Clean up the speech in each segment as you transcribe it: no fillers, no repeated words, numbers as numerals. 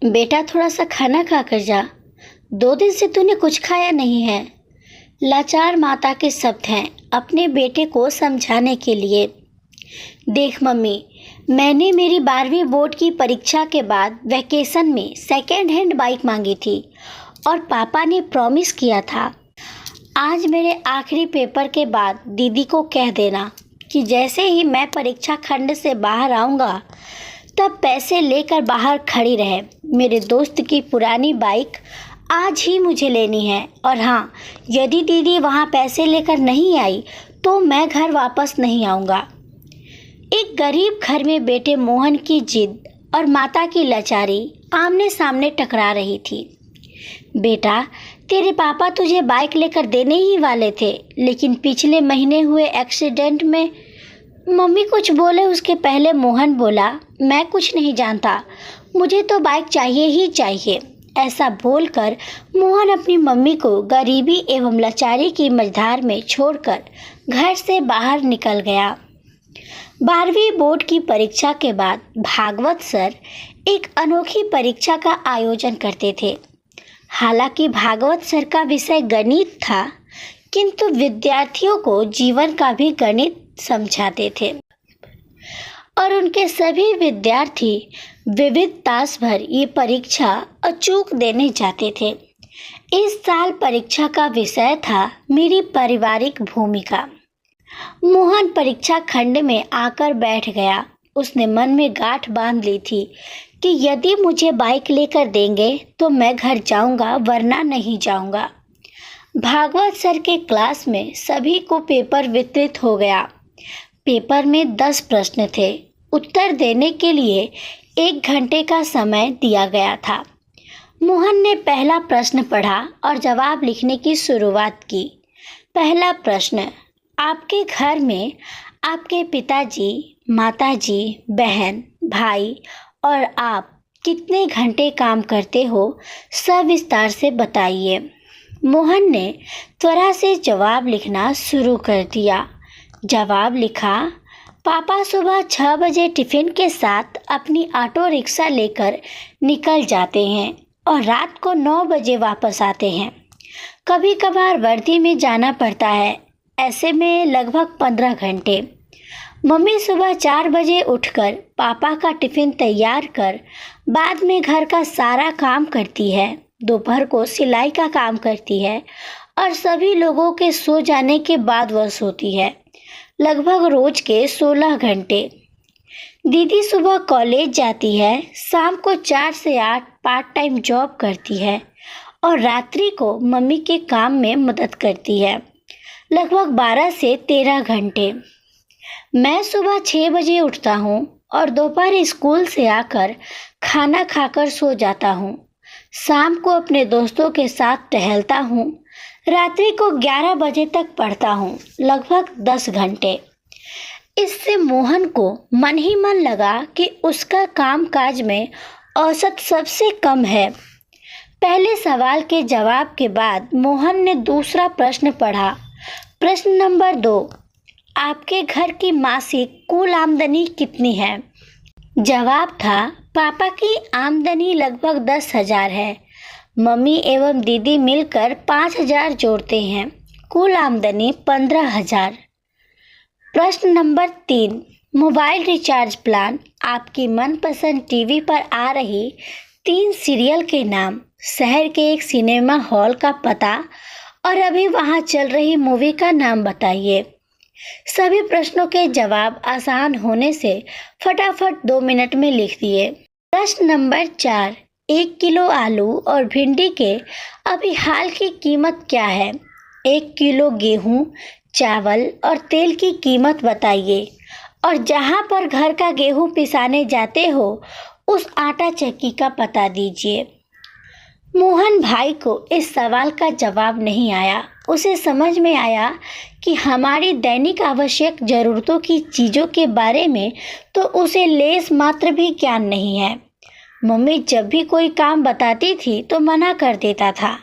बेटा थोड़ा सा खाना खा कर जा। 2 दिन से तूने कुछ खाया नहीं है। लाचार माता के शब्द हैं अपने बेटे को समझाने के लिए। देख मम्मी, मैंने मेरी 12वीं बोर्ड की परीक्षा के बाद वैकेशन में सेकेंड हैंड बाइक मांगी थी और पापा ने प्रॉमिस किया था आज मेरे आखिरी पेपर के बाद दीदी को कह देना कि जैसे ही मैं परीक्षा खंड से बाहर आऊँगा तब पैसे लेकर बाहर खड़ी रहे। मेरे दोस्त की पुरानी बाइक आज ही मुझे लेनी है और हाँ, यदि दीदी वहाँ पैसे लेकर नहीं आई तो मैं घर वापस नहीं आऊँगा। एक गरीब घर में बेटे मोहन की जिद और माता की लाचारी आमने सामने टकरा रही थी। बेटा, तेरे पापा तुझे बाइक लेकर देने ही वाले थे, लेकिन पिछले महीने हुए एक्सीडेंट में मम्मी कुछ बोले उसके पहले मोहन बोला, मैं कुछ नहीं जानता, मुझे तो बाइक चाहिए ही चाहिए। ऐसा बोलकर मोहन अपनी मम्मी को गरीबी एवं लाचारी की मझधार में छोड़कर घर से बाहर निकल गया। 12वीं बोर्ड की परीक्षा के बाद भागवत सर एक अनोखी परीक्षा का आयोजन करते थे। हालांकि भागवत सर का विषय गणित था, किंतु विद्यार्थियों को जीवन का भी गणित समझाते थे और उनके सभी विद्यार्थी विविध तास भर ये परीक्षा अचूक देने जाते थे। इस साल परीक्षा का विषय था मेरी पारिवारिक भूमिका। मोहन परीक्षा खंड में आकर बैठ गया। उसने मन में गांठ बांध ली थी कि यदि मुझे बाइक लेकर देंगे तो मैं घर जाऊंगा, वरना नहीं जाऊंगा। भागवत सर के क्लास में सभी को पेपर वितरित हो गया। पेपर में 10 प्रश्न थे। उत्तर देने के लिए 1 घंटे का समय दिया गया था। मोहन ने पहला प्रश्न पढ़ा और जवाब लिखने की शुरुआत की। पहला प्रश्न, आपके घर में आपके पिताजी, माताजी, बहन, भाई और आप कितने घंटे काम करते हो, सविस्तार से बताइए। मोहन ने त्वरा से जवाब लिखना शुरू कर दिया। जवाब लिखा, पापा सुबह 6 बजे टिफ़िन के साथ अपनी ऑटो रिक्शा लेकर निकल जाते हैं और रात को 9 बजे वापस आते हैं। कभी कभार वर्दी में जाना पड़ता है, ऐसे में लगभग 15 घंटे। मम्मी सुबह 4 बजे उठकर पापा का टिफ़िन तैयार कर बाद में घर का सारा काम करती है। दोपहर को सिलाई का काम करती है और सभी लोगों के सो जाने के बाद वह सोती है, लगभग रोज के 16 घंटे। दीदी सुबह कॉलेज जाती है, शाम को 4 से 8 पार्ट टाइम जॉब करती है और रात्रि को मम्मी के काम में मदद करती है, लगभग 12 से 13 घंटे। मैं सुबह 6 बजे उठता हूँ और दोपहर स्कूल से आकर खाना खाकर सो जाता हूँ। शाम को अपने दोस्तों के साथ टहलता हूँ। रात्रि को 11 बजे तक पढ़ता हूँ, लगभग 10 घंटे। इससे मोहन को मन ही मन लगा कि उसका कामकाज में औसत सबसे कम है। पहले सवाल के जवाब के बाद मोहन ने दूसरा प्रश्न पढ़ा। प्रश्न नंबर 2, आपके घर की मासिक कुल आमदनी कितनी है? जवाब था, पापा की आमदनी लगभग 10,000 है। मम्मी एवं दीदी मिलकर 5,000 जोड़ते हैं। कुल आमदनी 15,000। प्रश्न नंबर 3, मोबाइल रिचार्ज प्लान, आपकी मनपसंद टीवी पर आ रही 3 सीरियल के नाम, शहर के एक सिनेमा हॉल का पता और अभी वहां चल रही मूवी का नाम बताइए। सभी प्रश्नों के जवाब आसान होने से फटाफट 2 मिनट में लिख दिए। प्रश्न नंबर 4, 1 किलो आलू और भिंडी के अभी हाल की कीमत क्या है? 1 किलो गेहूँ, चावल और तेल की कीमत बताइए और जहाँ पर घर का गेहूँ पिसाने जाते हो उस आटा चक्की का पता दीजिए। मोहन भाई को इस सवाल का जवाब नहीं आया। उसे समझ में आया कि हमारी दैनिक आवश्यक ज़रूरतों की चीज़ों के बारे में तो उसे लेस मात्र भी ज्ञान नहीं है। मम्मी जब भी कोई काम बताती थी तो मना कर देता था।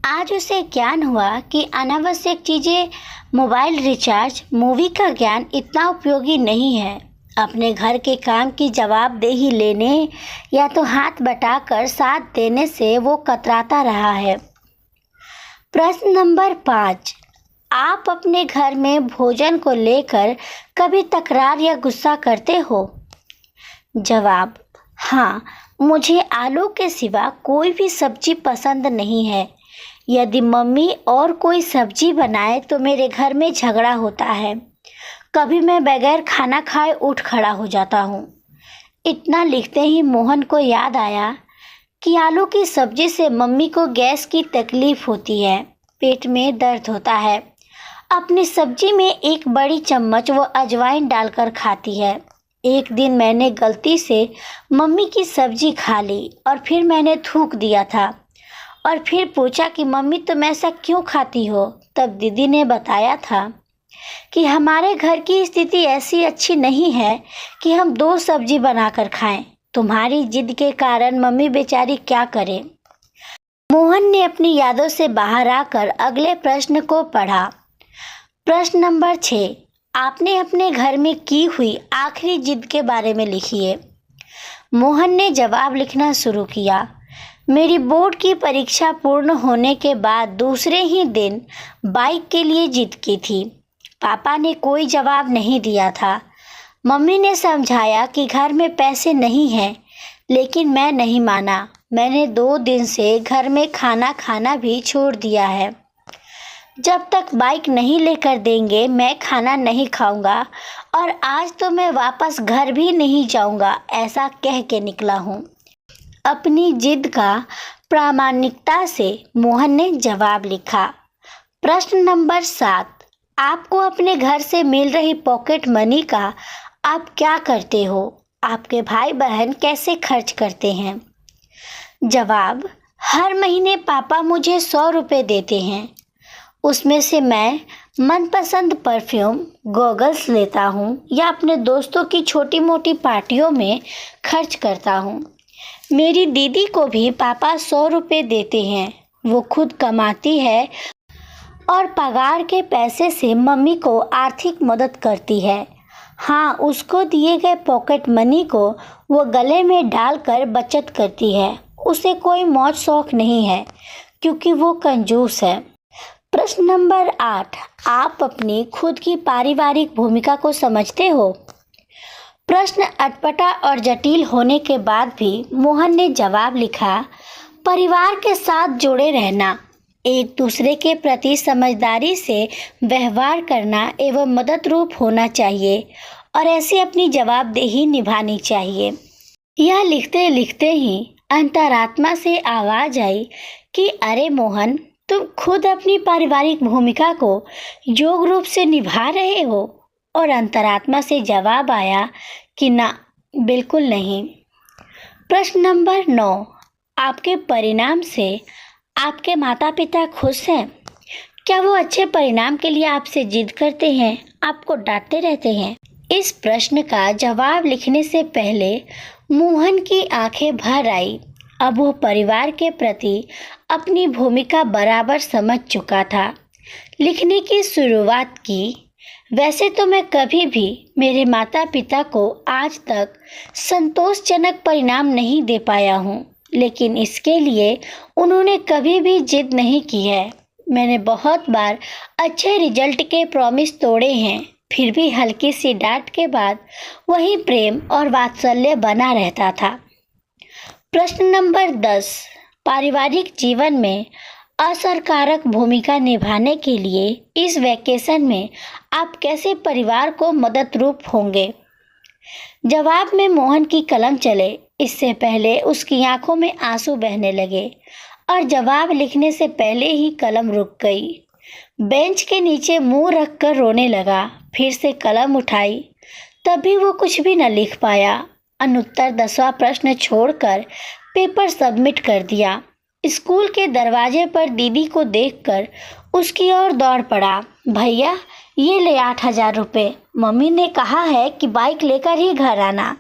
आज उसे ज्ञान हुआ कि अनावश्यक चीज़ें, मोबाइल रिचार्ज, मूवी का ज्ञान इतना उपयोगी नहीं है। अपने घर के काम की जवाबदेही लेने या तो हाथ बटाकर साथ देने से वो कतराता रहा है। प्रश्न नंबर 5, आप अपने घर में भोजन को लेकर कभी तकरार या गुस्सा करते हो? जवाब, हाँ, मुझे आलू के सिवा कोई भी सब्जी पसंद नहीं है। यदि मम्मी और कोई सब्जी बनाए तो मेरे घर में झगड़ा होता है। कभी मैं बगैर खाना खाए उठ खड़ा हो जाता हूँ। इतना लिखते ही मोहन को याद आया कि आलू की सब्जी से मम्मी को गैस की तकलीफ होती है, पेट में दर्द होता है। अपनी सब्जी में एक बड़ी चम्मच वो अजवाइन डालकर खाती है। एक दिन मैंने गलती से मम्मी की सब्जी खा ली और फिर मैंने थूक दिया था और फिर पूछा कि मम्मी तुम ऐसा क्यों खाती हो? तब दीदी ने बताया था कि हमारे घर की स्थिति ऐसी अच्छी नहीं है कि हम 2 सब्जी बनाकर खाएं। तुम्हारी जिद के कारण मम्मी बेचारी क्या करे। मोहन ने अपनी यादों से बाहर आकर अगले प्रश्न को पढ़ा। प्रश्न नंबर 6, आपने अपने घर में की हुई आखिरी जिद के बारे में लिखिए। मोहन ने जवाब लिखना शुरू किया। मेरी बोर्ड की परीक्षा पूर्ण होने के बाद दूसरे ही दिन बाइक के लिए जिद की थी। पापा ने कोई जवाब नहीं दिया था। मम्मी ने समझाया कि घर में पैसे नहीं हैं, लेकिन मैं नहीं माना। मैंने 2 दिन से घर में खाना खाना भी छोड़ दिया है। जब तक बाइक नहीं लेकर देंगे मैं खाना नहीं खाऊंगा और आज तो मैं वापस घर भी नहीं जाऊंगा, ऐसा कह के निकला हूँ। अपनी जिद का प्रामाणिकता से मोहन ने जवाब लिखा। प्रश्न नंबर 7, आपको अपने घर से मिल रही पॉकेट मनी का आप क्या करते हो? आपके भाई बहन कैसे खर्च करते हैं? जवाब, हर महीने पापा मुझे 100 रुपये देते हैं। उसमें से मैं मनपसंद परफ्यूम, गॉगल्स लेता हूँ या अपने दोस्तों की छोटी मोटी पार्टियों में खर्च करता हूँ। मेरी दीदी को भी पापा 100 रुपये देते हैं। वो खुद कमाती है और पगार के पैसे से मम्मी को आर्थिक मदद करती है। हाँ, उसको दिए गए पॉकेट मनी को वो गले में डालकर बचत करती है। उसे कोई मौज शौक नहीं है क्योंकि वो कंजूस है। प्रश्न नंबर 8, आप अपनी खुद की पारिवारिक भूमिका को समझते हो? प्रश्न अटपटा और जटिल होने के बाद भी मोहन ने जवाब लिखा। परिवार के साथ जुड़े रहना, एक दूसरे के प्रति समझदारी से व्यवहार करना एवं मदद रूप होना चाहिए और ऐसी अपनी जवाबदेही निभानी चाहिए। यह लिखते लिखते ही अंतरात्मा से आवाज आई कि अरे मोहन, तुम खुद अपनी पारिवारिक भूमिका को योग्य रूप से निभा रहे हो? और अंतरात्मा से जवाब आया कि ना, बिल्कुल नहीं। प्रश्न नंबर 9, आपके परिणाम से आपके माता पिता खुश हैं? क्या वो अच्छे परिणाम के लिए आपसे जिद करते हैं, आपको डांटते रहते हैं? इस प्रश्न का जवाब लिखने से पहले मोहन की आंखें भर आई। अब वो परिवार के प्रति अपनी भूमिका बराबर समझ चुका था। लिखने की शुरुआत की। वैसे तो मैं कभी भी मेरे माता पिता को आज तक संतोषजनक परिणाम नहीं दे पाया हूँ, लेकिन इसके लिए उन्होंने कभी भी जिद नहीं की है। मैंने बहुत बार अच्छे रिजल्ट के प्रॉमिस तोड़े हैं, फिर भी हल्की सी डांट के बाद वही प्रेम और वात्सल्य बना रहता था। प्रश्न नंबर 10, पारिवारिक जीवन में असरकारक भूमिका निभाने के लिए इस वैकेशन में आप कैसे परिवार को मदद रूप होंगे? जवाब में मोहन की कलम चले इससे पहले उसकी आंखों में आंसू बहने लगे और जवाब लिखने से पहले ही कलम रुक गई। बेंच के नीचे मुंह रखकर रोने लगा। फिर से कलम उठाई, तब भी वो कुछ भी न लिख पाया। अनुत्तर 10वां प्रश्न छोड़कर पेपर सबमिट कर दिया। स्कूल के दरवाजे पर दीदी को देखकर उसकी ओर दौड़ पड़ा। भैया, ये ले 8,000 रुपये। मम्मी ने कहा है कि बाइक लेकर ही घर आना।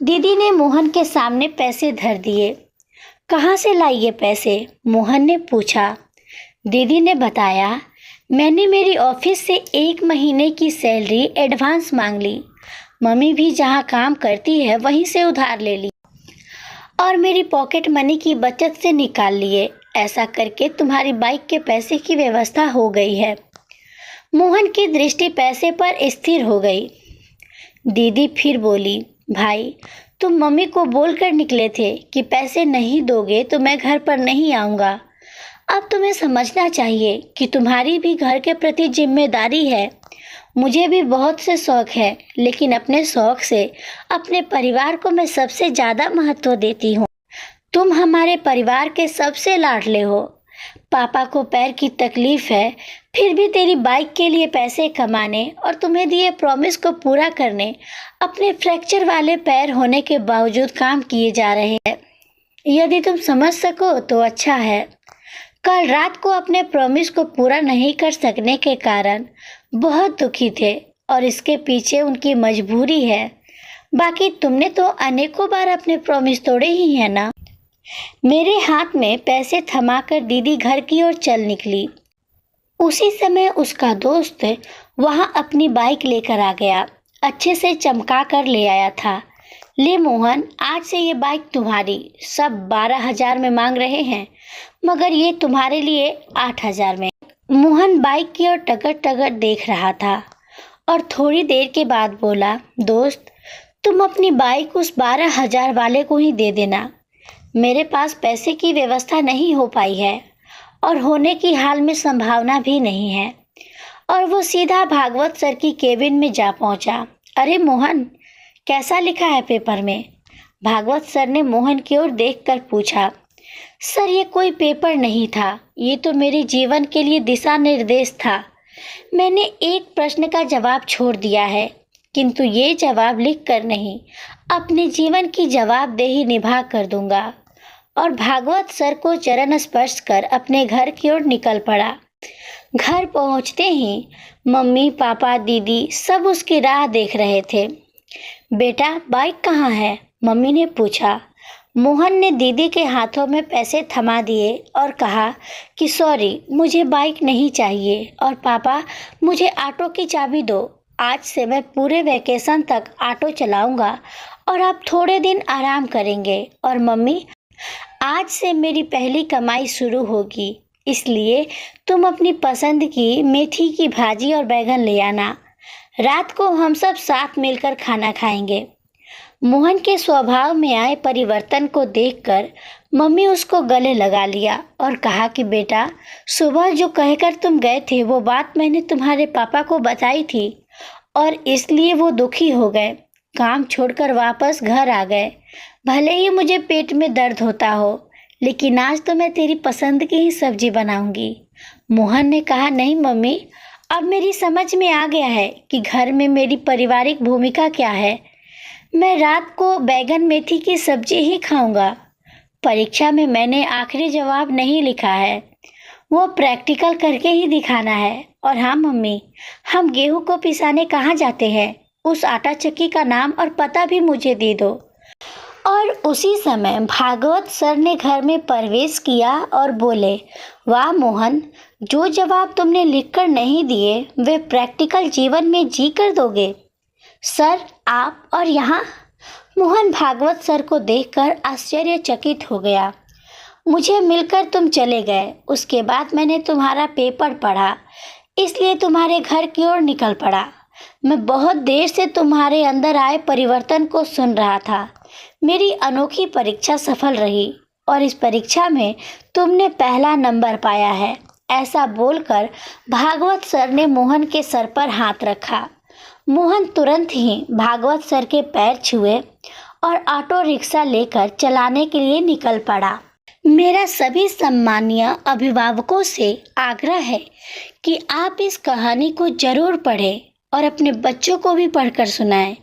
दीदी ने मोहन के सामने पैसे धर दिए। कहाँ से लाई ये पैसे? मोहन ने पूछा। दीदी ने बताया, मैंने मेरी ऑफिस से 1 महीने की सैलरी एडवांस मांग ली। मम्मी भी जहाँ काम करती है वहीं से उधार ले ली और मेरी पॉकेट मनी की बचत से निकाल लिए। ऐसा करके तुम्हारी बाइक के पैसे की व्यवस्था हो गई है। मोहन की दृष्टि पैसे पर स्थिर हो गई। दीदी फिर बोली, भाई तुम मम्मी को बोलकर निकले थे कि पैसे नहीं दोगे तो मैं घर पर नहीं आऊँगा। अब तुम्हें समझना चाहिए कि तुम्हारी भी घर के प्रति जिम्मेदारी है। मुझे भी बहुत से शौक है, लेकिन अपने शौक से अपने परिवार को मैं सबसे ज़्यादा महत्व देती हूँ। तुम हमारे परिवार के सबसे लाडले हो। पापा को पैर की तकलीफ है, फिर भी तेरी बाइक के लिए पैसे कमाने और तुम्हें दिए प्रॉमिस को पूरा करने अपने फ्रैक्चर वाले पैर होने के बावजूद काम किए जा रहे हैं। यदि तुम समझ सको तो अच्छा है। कल रात को अपने प्रॉमिस को पूरा नहीं कर सकने के कारण बहुत दुखी थे और इसके पीछे उनकी मजबूरी है। बाकी तुमने तो अनेकों बार अपने प्रॉमिस तोड़े ही हैं ना। मेरे हाथ में पैसे थमाकर दीदी घर की ओर चल निकली। उसी समय उसका दोस्त वहां अपनी बाइक लेकर आ गया। अच्छे से चमका कर ले आया था। ले मोहन, आज से ये बाइक तुम्हारी। सब 12,000 में मांग रहे हैं, मगर ये तुम्हारे लिए 8,000 में। मोहन बाइक की ओर टकट टकट देख रहा था और थोड़ी देर के बाद बोला, दोस्त तुम अपनी बाइक उस 12,000 वाले को ही दे देना। मेरे पास पैसे की व्यवस्था नहीं हो पाई है और होने की हाल में संभावना भी नहीं है। और वो सीधा भागवत सर की केबिन में जा पहुंचा। अरे मोहन, कैसा लिखा है पेपर में? भागवत सर ने मोहन की ओर देखकर पूछा। सर ये कोई पेपर नहीं था, ये तो मेरे जीवन के लिए दिशा निर्देश था। मैंने एक प्रश्न का जवाब छोड़ दिया है, किंतु ये जवाब लिख कर नहीं, अपने जीवन की जवाबदेही निभा कर दूंगा। और भागवत सर को चरण स्पर्श कर अपने घर की ओर निकल पड़ा। घर पहुंचते ही मम्मी पापा दीदी सब उसकी राह देख रहे थे। बेटा बाइक कहाँ है? मम्मी ने पूछा। मोहन ने दीदी के हाथों में पैसे थमा दिए और कहा कि सॉरी, मुझे बाइक नहीं चाहिए। और पापा मुझे ऑटो की चाबी दो। आज से मैं पूरे वैकेशन तक ऑटो चलाऊंगा और आप थोड़े दिन आराम करेंगे। और मम्मी, आज से मेरी पहली कमाई शुरू होगी, इसलिए तुम अपनी पसंद की मेथी की भाजी और बैगन ले आना। रात को हम सब साथ मिलकर खाना खाएंगे। मोहन के स्वभाव में आए परिवर्तन को देखकर मम्मी उसको गले लगा लिया और कहा कि बेटा, सुबह जो कहकर तुम गए थे वो बात मैंने तुम्हारे पापा को बताई थी और इसलिए वो दुखी हो गए, काम छोड़कर वापस घर आ गए। भले ही मुझे पेट में दर्द होता हो, लेकिन आज तो मैं तेरी पसंद की ही सब्जी बनाऊंगी। मोहन ने कहा, नहीं मम्मी, अब मेरी समझ में आ गया है कि घर में मेरी पारिवारिक भूमिका क्या है। मैं रात को बैगन मेथी की सब्जी ही खाऊंगा। परीक्षा में मैंने आखिरी जवाब नहीं लिखा है, वो प्रैक्टिकल करके ही दिखाना है। और हाँ मम्मी, हम गेहूं को पिसाने कहाँ जाते हैं, उस आटा चक्की का नाम और पता भी मुझे दे दो। और उसी समय भागवत सर ने घर में प्रवेश किया और बोले, वाह मोहन, जो जवाब तुमने लिखकर नहीं दिए वे प्रैक्टिकल जीवन में जी कर दोगे। सर आप और यहाँ? मोहन भागवत सर को देखकर आश्चर्यचकित हो गया। मुझे मिलकर तुम चले गए, उसके बाद मैंने तुम्हारा पेपर पढ़ा, इसलिए तुम्हारे घर की ओर निकल पड़ा। मैं बहुत देर से तुम्हारे अंदर आए परिवर्तन को सुन रहा था। मेरी अनोखी परीक्षा सफल रही और इस परीक्षा में तुमने पहला नंबर पाया है। ऐसा बोलकर भागवत सर ने मोहन के सर पर हाथ रखा। मोहन तुरंत ही भागवत सर के पैर छुए और ऑटो रिक्शा लेकर चलाने के लिए निकल पड़ा। मेरा सभी सम्मानीय अभिभावकों से आग्रह है कि आप इस कहानी को जरूर पढ़ें और अपने बच्चों को भी पढ़कर सुनाएं।